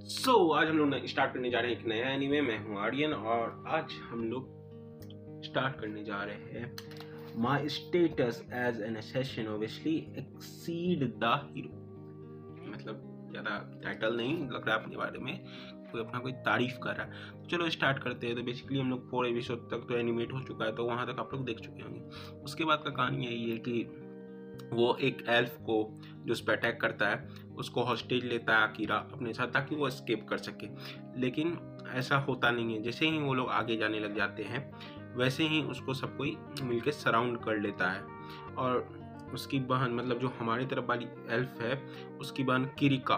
आज हम लोग स्टार्ट करने जा रहे हैं एक नया एनीमे। मैं हूँ आर्यन और आज हम लोग स्टार्ट करने जा रहे हैं my status as an assassin obviously exceed the hero. मतलब ज़्यादा टाइटल नहीं लग रहा है अपने बारे में, कोई अपना कोई तारीफ कर रहा है। तो चलो स्टार्ट करते हैं। तो बेसिकली हम लोग 4 एपिसोड तक तो एनिमेट हो चुका है, तो वहाँ तक आप लोग देख चुके होंगे। उसके बाद का कहानी यही है कि वो एक एल्फ को जो उस पर अटैक करता है उसको हॉस्टेज लेता है अकीरा अपने साथ, ताकि वो एस्केप कर सके। लेकिन ऐसा होता नहीं है। जैसे ही वो लोग आगे जाने लग जाते हैं वैसे ही उसको सब कोई मिलकर सराउंड कर लेता है। और उसकी बहन, मतलब जो हमारी तरफ वाली एल्फ है, उसकी बहन किरिका,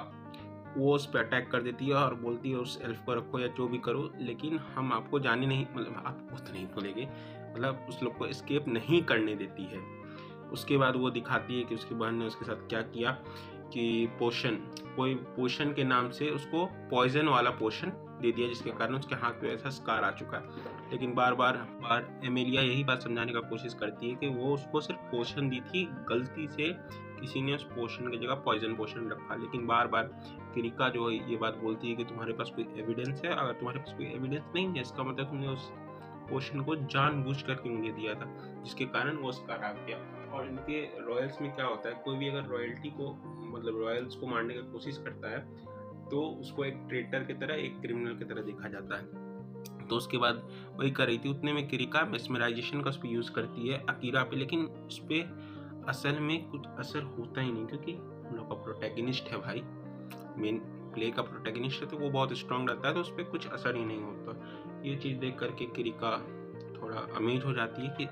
वो उस पर अटैक कर देती है और बोलती है उस एल्फ को रखो या जो भी करो, लेकिन हम आपको जाने नहीं, मतलब आपको तो नहीं बोलेंगे, मतलब उस लोग को एस्केप नहीं करने देती है। उसके बाद वो दिखाती है कि उसकी बहन ने उसके साथ क्या किया कि कोई पोशन के नाम से उसको पॉइजन वाला पोशन दे दिया, जिसके कारण उसके हाथ पे ऐसा स्कार आ चुका है। लेकिन बार बार एमेलिया यही बात समझाने का कोशिश करती है कि वो उसको सिर्फ पोशन दी थी, गलती से किसी ने उस पोशन की जगह पॉइजन पोशन रखा। लेकिन बार बार किरिका जो है ये बात बोलती है कि तुम्हारे पास कोई एविडेंस है? अगर तुम्हारे पास कोई एविडेंस नहीं है इसका मतलब तुमने उस पोशन को जानबूझ करके मुझे दिया था, जिसके कारण वो स्कार आ गया। और इनके रॉयल्स में क्या होता है, कोई भी अगर रॉयल्टी को, मतलब रॉयल्स को मारने की कोशिश करता है तो उसको एक ट्रेटर की तरह, एक क्रिमिनल की तरह देखा जाता है। तो उसके बाद वही कर रही थी। उतने में किरिका मेस्मराइजेशन का उस पर यूज़ करती है अकीरा पे, लेकिन उस पर असल में कुछ असर होता ही नहीं, क्योंकि हम लोग का प्रोटैगनिस्ट है भाई, मेन प्ले का प्रोटैगनिस्ट है, तो वो बहुत स्ट्रांग रहता है, तो उस पर कुछ असर ही नहीं होता। ये चीज़ देख करके किरिका थोड़ा अमेज हो जाती है कि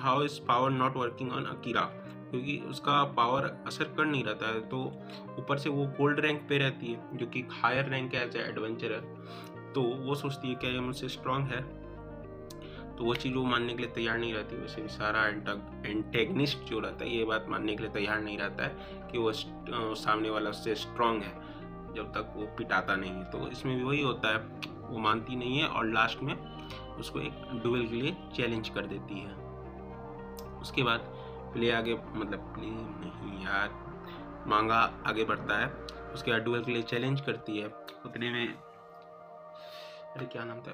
how is power not working on Akira, क्योंकि उसका पावर असर कर नहीं रहता है। तो ऊपर से वो गोल्ड रैंक पे रहती है, जो कि हायर रैंक है एज ए एडवेंचरर। तो वो सोचती है क्या ये मुझसे स्ट्रांग है, तो वो चीज़ वो मानने के लिए तैयार नहीं रहती। वैसे भी सारा एंटेगनिस्ट जो रहता है ये बात मानने के लिए तैयार नहीं रहता है कि वो सामने वाला उससे स्ट्रांग है, जब तक वो पिटाता नहीं है। तो इसमें भी वही होता है, वो मानती नहीं है और लास्ट में उसको एक डुएल के लिए चैलेंज कर देती है। उसके बाद प्ले आगे, मतलब प्ले नहीं यार, मांगा आगे बढ़ता है। उसके बाद डुएल के लिए चैलेंज करती है। उतने में अरे क्या नाम था,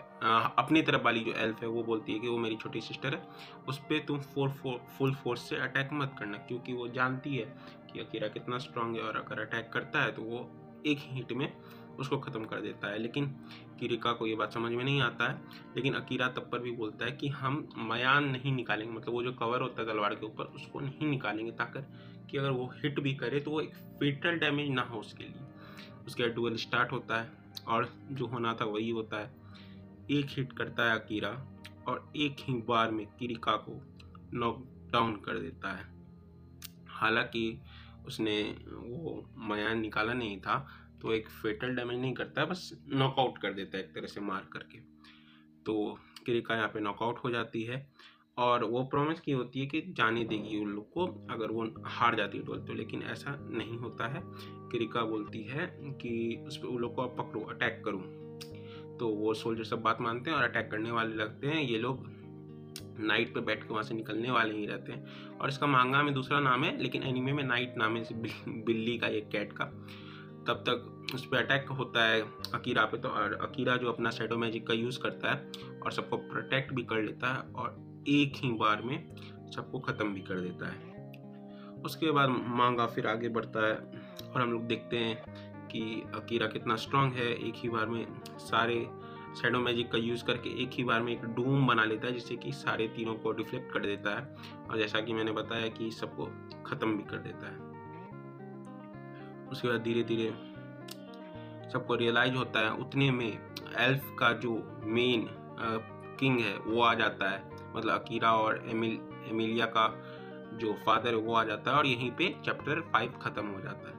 अपनी तरफ वाली जो एल्फ है वो बोलती है कि वो मेरी छोटी सिस्टर है, उस पर तुम फुल फोर्स से अटैक मत करना, क्योंकि वो जानती है कि अकीरा कितना स्ट्रांग है और अगर अटैक करता है तो वो एक हिट में उसको ख़त्म कर देता है। लेकिन किरिका को ये बात समझ में नहीं आता है। लेकिन अकीरा तब पर भी बोलता है कि हम मयान नहीं निकालेंगे, मतलब वो जो कवर होता है तलवार के ऊपर उसको नहीं निकालेंगे, ताकि कि अगर वो हिट भी करे तो वो एक फेटल डैमेज ना हो उसके लिए। उसके बाद डुएल स्टार्ट होता है और जो होना था वही होता है। एक हिट करता है अकीरा और एक ही बार में किरिका को नॉक डाउन कर देता है। हालांकि उसने वो मयान निकाला नहीं था, तो एक फेटल डैमेज नहीं करता है, बस नॉकआउट कर देता है एक तरह से मार करके। तो किरिका यहाँ पे नॉकआउट हो जाती है और वो प्रॉमिस की होती है कि जाने देगी उन लोग को अगर वो हार जाती है डुएल तो। लेकिन ऐसा नहीं होता है। किरिका बोलती है कि उस पर उन लोग को आप पकड़ो, अटैक करो। तो वो सोल्जर सब बात मानते हैं और अटैक करने वाले लगते हैं। ये लोग नाइट पे बैठ के वहाँ से निकलने वाले ही रहते हैं। और इसका मांगा में दूसरा नाम है, लेकिन एनीमे में नाइट नाम है बिल्ली का, एक कैट का। तब तक उस पर अटैक होता है अकीरा पे, तो और अकीरा जो अपना शैडो मैजिक का यूज़ करता है और सबको प्रोटेक्ट भी कर लेता है और एक ही बार में सबको ख़त्म भी कर देता है। उसके बाद मांगा फिर आगे बढ़ता है और हम लोग देखते हैं कि अकीरा कितना स्ट्रांग है। एक ही बार में सारे शैडो मैजिक का यूज़ करके एक ही बार में एक डूम बना लेता है, जिससे कि सारे तीनों को डिफ्लेक्ट कर देता है और जैसा कि मैंने बताया कि सबको ख़त्म भी कर देता है। उसके बाद धीरे धीरे सबको रियलाइज होता है। उतने में एल्फ का जो मेन किंग है वो आ जाता है, मतलब अकीरा और एमिलिया का जो फादर है वो आ जाता है और यहीं पे चैप्टर 5 ख़त्म हो जाता है।